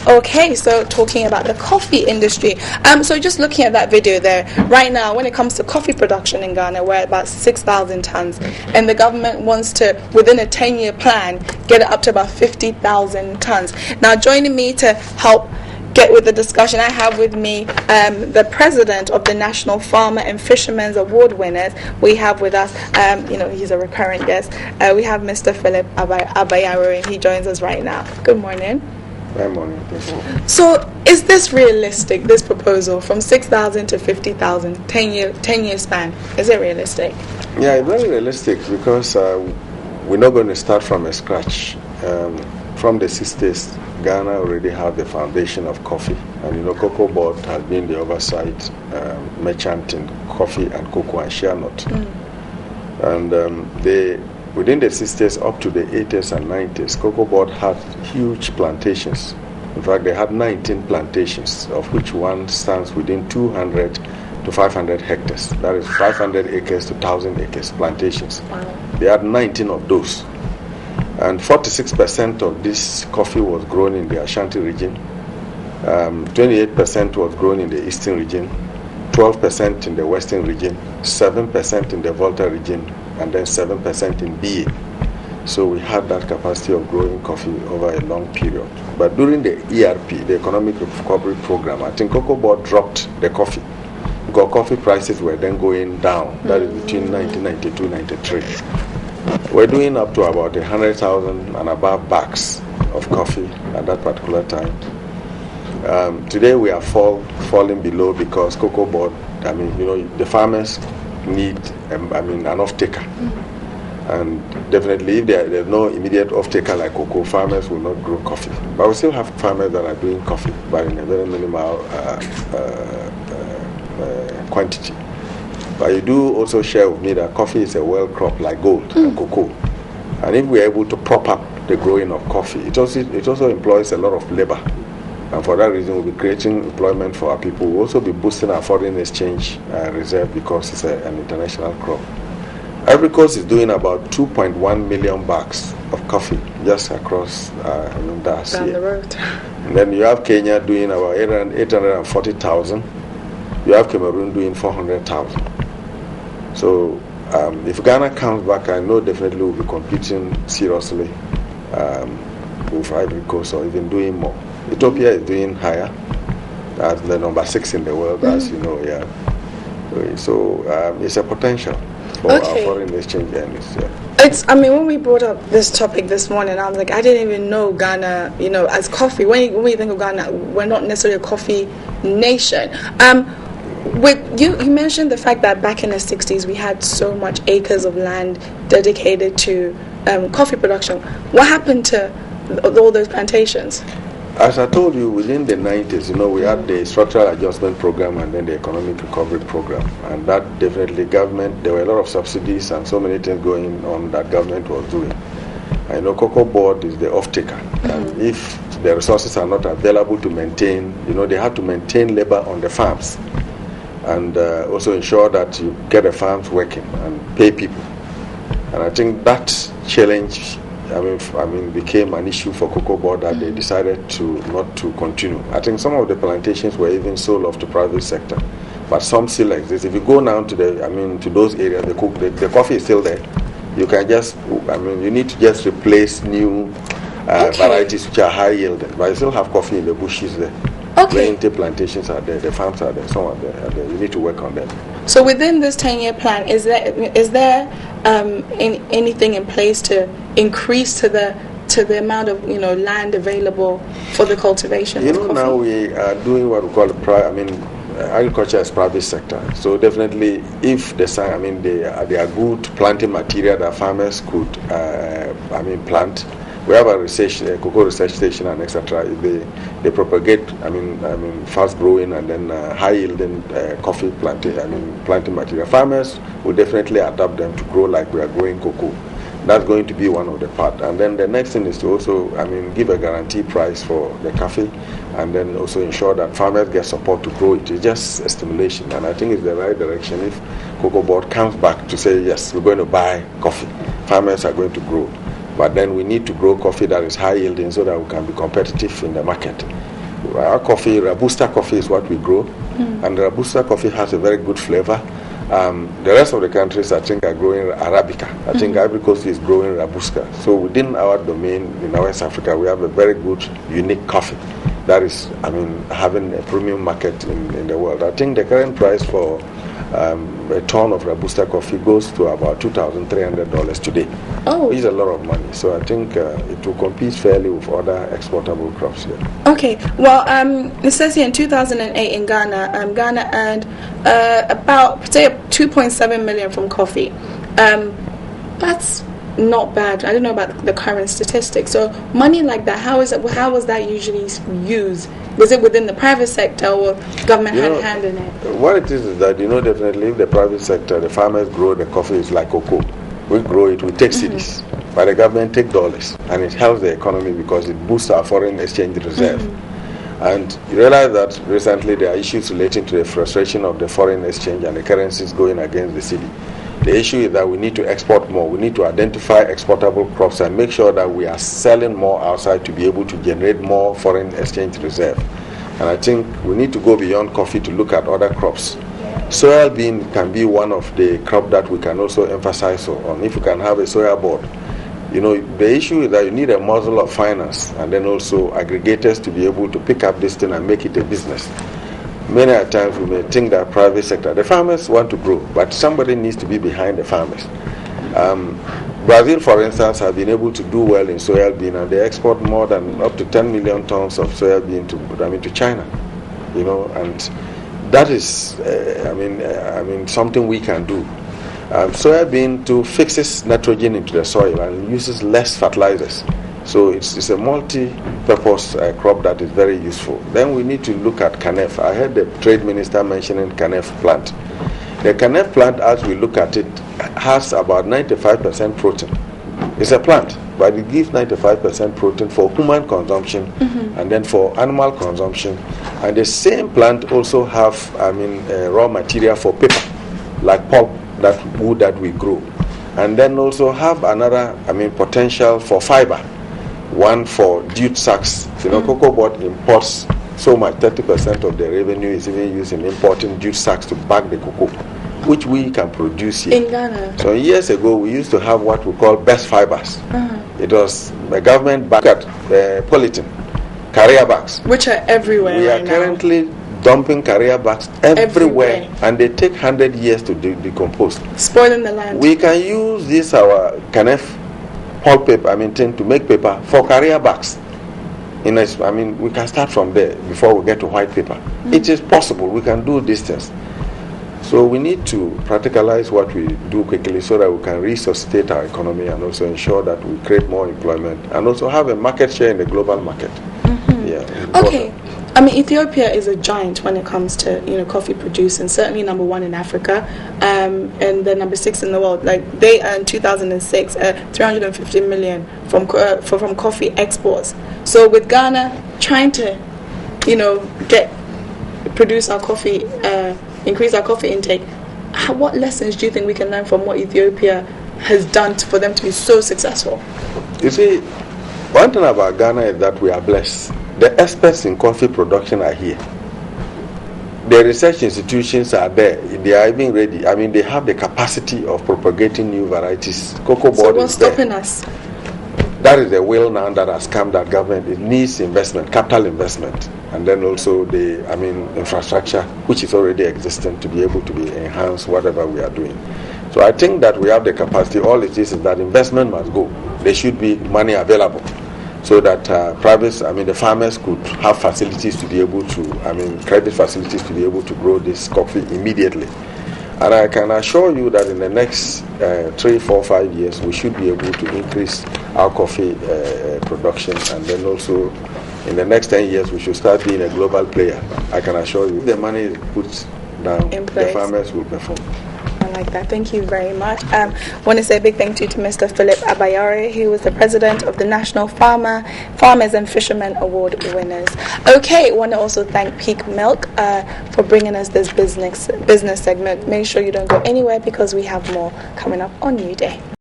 Okay, so talking about the coffee industry. So just looking at that video there, right now, when it comes to coffee production in Ghana, we're at about 6,000 tons, and the government wants to, within a 10-year plan, get it up to about 50,000 tons. Now, joining me to help get with the discussion, I have with me the president of the National Farmer and Fishermen's Award winners. We have with us, he's a recurrent guest. We have Mr. Philip Abayaro, and he joins us right now. Good morning. Good morning. So, is this realistic, this proposal from 6,000 to 50,000, 10-year span? Is it realistic? Yeah, it's very realistic because we're not going to start from a scratch. From the 60s, Ghana already had the foundation of coffee. And Cocoa Board has been the oversight merchant in coffee and cocoa and shea nut. And within the 60s up to the 80s and 90s, Cocoa Board had huge plantations. In fact, they had 19 plantations, of which one stands within 200 to 500 hectares. That is 500 acres to 1,000 acres plantations. Wow. They had 19 of those. And 46% of this coffee was grown in the Ashanti region, 28% was grown in the eastern region, 12% in the western region, 7% in the Volta region, and then 7% in BA. So we had that capacity of growing coffee over a long period. But during the ERP, the Economic Recovery Program, I think Cocoa Board dropped the coffee because coffee prices were then going down. That is between 1992-93. We're doing up to about 100,000 and above bags of coffee at that particular time. Today we are falling below because Cocoa Board, the farmers need an off-taker. And definitely if there's no immediate off-taker like cocoa, farmers will not grow coffee. But we still have farmers that are doing coffee, but in a very minimal quantity. But you do also share with me that coffee is a well crop like gold and cocoa. And if we're able to prop up the growing of coffee, it also employs a lot of labor. And for that reason, we'll be creating employment for our people. We'll also be boosting our foreign exchange reserve because it's an international crop. Ivory Coast is doing about 2.1 million bags of coffee just across down the road. And then you have Kenya doing about 840,000. You have Cameroon doing 400,000. So if Ghana comes back, I know definitely we'll be competing seriously with Ivory Coast or even doing more. Ethiopia is doing higher. That's the number 6 in the world, as you know, yeah. So it's a potential for our foreign exchange earnings, yeah. When we brought up this topic this morning, I was like, I didn't even know Ghana, as coffee. When we think of Ghana, we're not necessarily a coffee nation. You mentioned the fact that back in the 60s, we had so much acres of land dedicated to coffee production. What happened to all those plantations? As I told you, within the 90s, we had the structural adjustment program and then the economic recovery program. And that definitely there were a lot of subsidies and so many things going on that government was doing. I know Cocoa Board is the off-taker. And if the resources are not available to maintain, they have to maintain labor on the farms. And also ensure that you get the farms working and pay people. And I think that challenge became an issue for Cocoa Board that they decided not to continue. I think some of the plantations were even sold off to private sector, but some still exist. If you go now to those areas, the coffee is still there. You can you need to just replace new varieties which are high yielding, but you still have coffee in the bushes there. Okay. Plenty plantations are there, the farms are there, some are there. You need to work on them. So within this 10-year plan, is there anything in place to increase to the amount of land available for the cultivation of coffee? Now we are doing what we call agriculture as private sector. So definitely, if there are good planting material that farmers could plant. We have a cocoa research station and etc. They propagate fast growing and then high yielding coffee planting material. Farmers will definitely adapt them to grow like we are growing cocoa. That's going to be one of the part. And then the next thing is to also give a guarantee price for the coffee, and then also ensure that farmers get support to grow it. It's just a stimulation, and I think it's the right direction. If Cocoa Board comes back to say yes, we're going to buy coffee, farmers are going to grow. But then we need to grow coffee that is high yielding so that we can be competitive in the market. Our coffee, Robusta coffee is what we grow, and Robusta coffee has a very good flavor. The rest of the countries, I think, are growing Arabica. I think Ivory Coast is growing Robusta. So within our domain in West Africa, we have a very good, unique coffee that is, having a premium market in the world. I think the current price for a ton of Robusta coffee goes to about $2,300 today. Oh. Which is a lot of money. So I think it will compete fairly with other exportable crops here. Okay. Well, it says here in 2008 in Ghana, Ghana earned about, say, 2.7 million from coffee. That's not bad. I don't know about the current statistics. So money like that, how was that usually used? Was it within the private sector or government had a hand in it? What it is that, definitely if the private sector, the farmers grow the coffee, is like cocoa. We grow it, we take cedis, but the government take dollars, and it helps the economy because it boosts our foreign exchange reserve. And you realize that recently there are issues relating to the frustration of the foreign exchange and the currencies going against the cedi. The issue is that we need to export more. We need to identify exportable crops and make sure that we are selling more outside to be able to generate more foreign exchange reserve. And I think we need to go beyond coffee to look at other crops. Soya bean can be one of the crop that we can also emphasize on. If you can have a soya board, the issue is that you need a muscle of finance and then also aggregators to be able to pick up this thing and make it a business. Many a times we may think that private sector, the farmers want to grow, but somebody needs to be behind the farmers. Brazil, for instance, have been able to do well in soya bean, and they export more than up to 10 million tons of soya bean to China. And that is, something we can do. Soya bean too fixes nitrogen into the soil and uses less fertilizers. So it's a multi-purpose crop that is very useful. Then we need to look at Canef. I heard the trade minister mentioning Canef plant. The Canef plant, as we look at it, has about 95% protein. It's a plant, but it gives 95% protein for human consumption and then for animal consumption. And the same plant also have, raw material for paper, like pulp, that wood that we grow. And then also have another, potential for fiber. One for jute sacks. Cocoa board imports so much, 30% of the revenue is even used in importing jute sacks to bag the cocoa, which we can produce here. In Ghana? So years ago, we used to have what we call best fibers. It was a government bag at polythene, carrier bags. Which are everywhere We are currently dumping carrier bags everywhere, and they take 100 years to decompose. Spoiling the land. We can use this, our Canef pulp paper, to make paper for carrier bags. We can start from there before we get to white paper. It is possible. We can do these things. So we need to practicalize what we do quickly so that we can resuscitate our economy and also ensure that we create more employment and also have a market share in the global market. Okay. Ethiopia is a giant when it comes to coffee producing. Certainly number one in Africa, and then number 6 in the world. Like they earned 2006 350 million from coffee exports. So with Ghana trying to, produce our coffee, increase our coffee intake, what lessons do you think we can learn from what Ethiopia has done for them to be so successful? You see, one thing about Ghana is that we are blessed. The experts in coffee production are here. The research institutions are there. They are even ready. They have the capacity of propagating new varieties. Cocoa board so what's is there. stopping us? That is the will now that has come that government. It needs investment, capital investment, and then also the infrastructure, which is already existing, to be able to be enhanced whatever we are doing. So I think that we have the capacity. All it is that investment must go. There should be money available, so that the farmers could have facilities to be able to, credit facilities to be able to grow this coffee immediately. And I can assure you that in the next 3, 4, 5 years, we should be able to increase our coffee production. And then also, in the next 10 years, we should start being a global player. I can assure you, if the money is put down, the farmers will perform. I like that. Thank you very much. I want to say a big thank you to Mr. Philip Abayare, who was the president of the National Farmers and Fishermen Award winners. Okay, I want to also thank Peak Milk for bringing us this business segment. Make sure you don't go anywhere because we have more coming up on New Day.